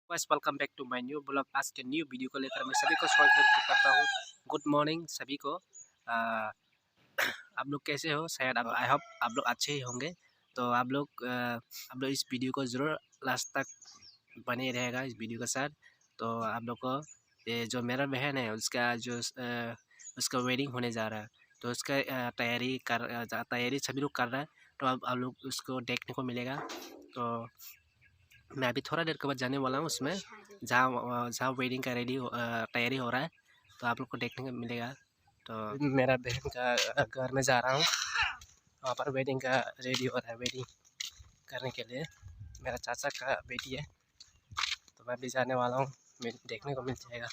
बस welcome back to my new blog. आज के न्यू वीडियो को लेकर मैं सभी को स्वागत करता हूँ। गुड मॉर्निंग सभी को। आप लोग कैसे हो? शायद आई होप आप लोग अच्छे ही होंगे। तो आप लोग इस वीडियो को ज़रूर लास्ट तक बने रहेगा इस वीडियो के साथ। तो आप लोग को ये जो मेरा बहन है उसका उसका वेडिंग होने जा रहा है, तो उसका तैयारी सभी लोग कर रहा है। तो अब आप लोग उसको देखने को मिलेगा। तो मैं अभी थोड़ा देर के बाद जाने वाला हूँ उसमें, जहाँ जहाँ वेडिंग का तैयारी हो रहा है। तो आप लोग को देखने को मिलेगा। तो मेरा बहन का घर में जा रहा हूँ, वहाँ पर वेडिंग का रेडी हो रहा है। वेडिंग करने के लिए मेरा चाचा का बेटी है, तो मैं भी जाने वाला हूँ, देखने को मिल जाएगा।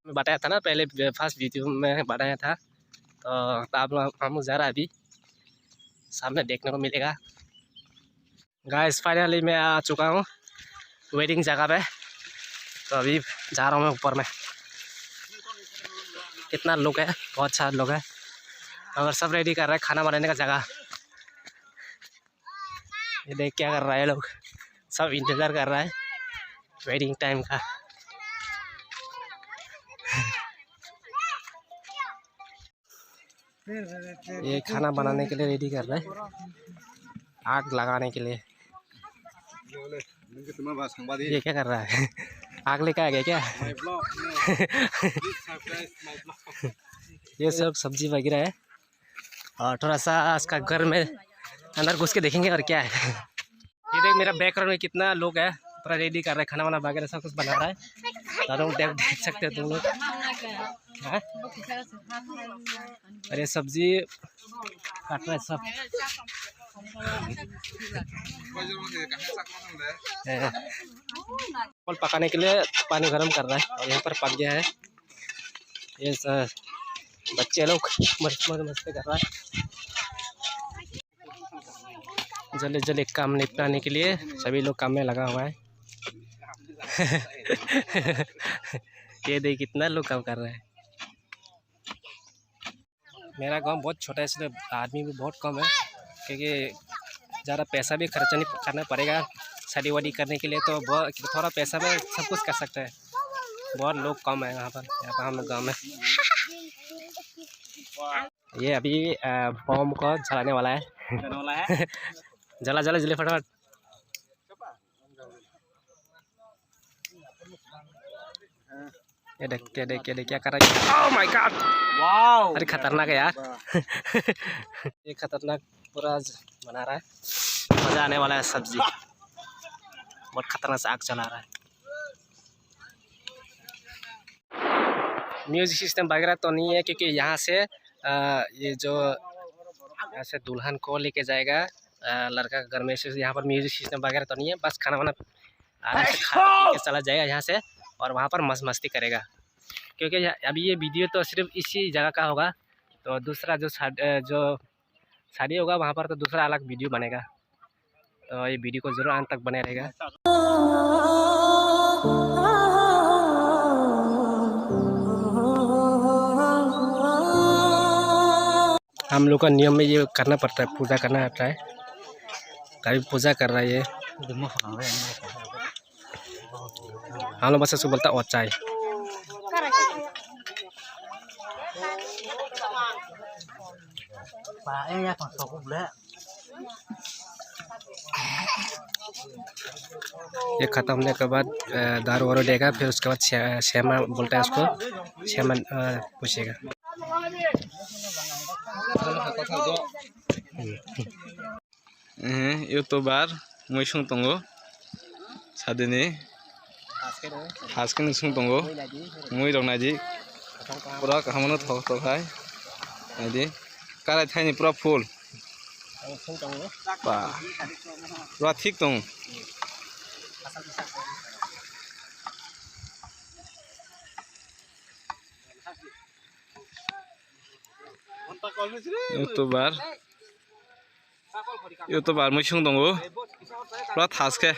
मैं बताया था ना पहले, फर्स्ट वीडियो में बताया था। तो आप लोग हम जा रहा है, अभी सामने देखने को मिलेगा। गाइस फाइनली मैं आ चुका हूँ वेडिंग जगह पे। तो अभी जा रहा हूँ मैं ऊपर में। कितना लोग है, बहुत सारे लोग हैं, और सब रेडी कर रहे हैं खाना बनाने का जगह। ये देख क्या कर रहा है लोग, सब इंतज़ार कर रहा है वेडिंग टाइम का। ये खाना बनाने के लिए रेडी कर रहा है, आग लगाने के लिए। ये क्या कर रहा है? आग लेके आ गया क्या? ये सब सब्जी वगैरह है, और थोड़ा सा इसका घर में अंदर घुस के देखेंगे और क्या है। ये देख मेरा बैकग्राउंड में कितना लोग है, पूरा रेडी कर रहा है, खाना वाना वगैरह सब कुछ बना रहा है। तो देख सकते हो तुम लोग। अरे सब्जी काट रहा है सब। फल पकाने के लिए पानी गर्म कर रहा है, और यहाँ पर पक गया है। ये बच्चे लोग मस्ती कर रहा है। जल्दी जल्दी काम निपटाने के लिए सभी लोग काम में लगा हुआ है। ये देख कितना लोग काम कर रहे हैं। मेरा गांव बहुत छोटा है, इसलिए आदमी भी बहुत कम है, क्योंकि ज़्यादा पैसा भी खर्चा नहीं करना पड़ेगा शादी वादी करने के लिए। तो बहुत थोड़ा पैसा में सब कुछ कर सकते हैं। बहुत लोग कम है यहाँ पर हम लोग गाँव में। ये अभी बम को जलाने वाला है। जला जला जले फटाफट। ये देख क्या कर रहा है। Oh my God, wow! अरे खतरनाक है यार। ये खतरनाक पूरा बना रहा है, मजा आने वाला है। सब्जी बहुत खतरनाक से आग चला रहा है। म्यूजिक सिस्टम वगैरह तो नहीं है, क्योंकि यहाँ से ये जो यहाँ से दुल्हन को लेके जाएगा लड़का के घर में से। यहाँ पर म्यूजिक सिस्टम वगैरह तो नहीं है, बस खाना वाना आराम से खा के चला जाएगा यहाँ से, और वहाँ पर मस्ती करेगा। क्योंकि अभी ये वीडियो तो सिर्फ इसी जगह का होगा, तो दूसरा जो शादी होगा वहाँ पर तो दूसरा अलग वीडियो बनेगा। तो ये वीडियो को जरूर अंत तक बने रहेगा। हम लोग का नियम में ये करना पड़ता है, पूजा करना पड़ता है। कभी पूजा कर रहा है ये, हम लोग बस बोलता है चाय। ये ख़त्म होने के बाद दारू वारू देगा, फिर उसके बाद श्यामा बोलता है उसको, श्यामा पूछेगा। यूट्यूबर मैं संग दङ सादिनि हासकेन संग दङ मैं दं नायदि पूरा खामानो थकाय नायदि काराय थाइनि पूरा फुल बा पूरा ठीक दं। यूट्यूबर मैं संग दङ पूरा थासके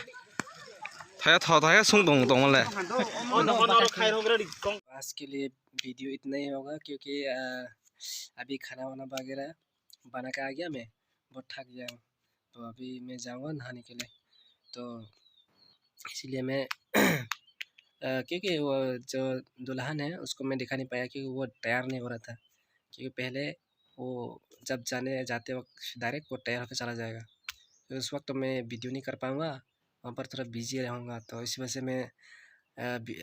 थाया थाया संग दङले। आज के लिए वीडियो इतना ही होगा, क्योंकि अभी खाना वाना वगैरह बना के आ गया, मैं बहुत थक गया हूँ। तो अभी मैं जाऊँगा नहाने के लिए। तो इसीलिए मैं क्योंकि वो जो दुल्हन है उसको मैं दिखा नहीं पाया क्योंकि वो तैयार नहीं हो रहा था, क्योंकि पहले वो जब जाते वक्त डायरेक्ट वो तैयार होकर चला जाएगा, तो उस वक्त तो मैं वीडियो नहीं कर पाऊँगा, वहाँ पर थोड़ा बिजी रहूँगा। तो इसी वजह से मैं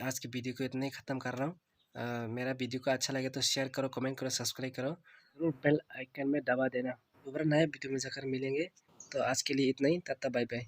आज की वीडियो को इतना ही ख़त्म कर रहा हूँ। मेरा वीडियो को अच्छा लगे तो शेयर करो, कमेंट करो, सब्सक्राइब करो, जरूर बेल आइकन में दबा देना। दोबारा नए वीडियो में जाकर मिलेंगे। तो आज के लिए इतना ही, तब तक बाय बाय।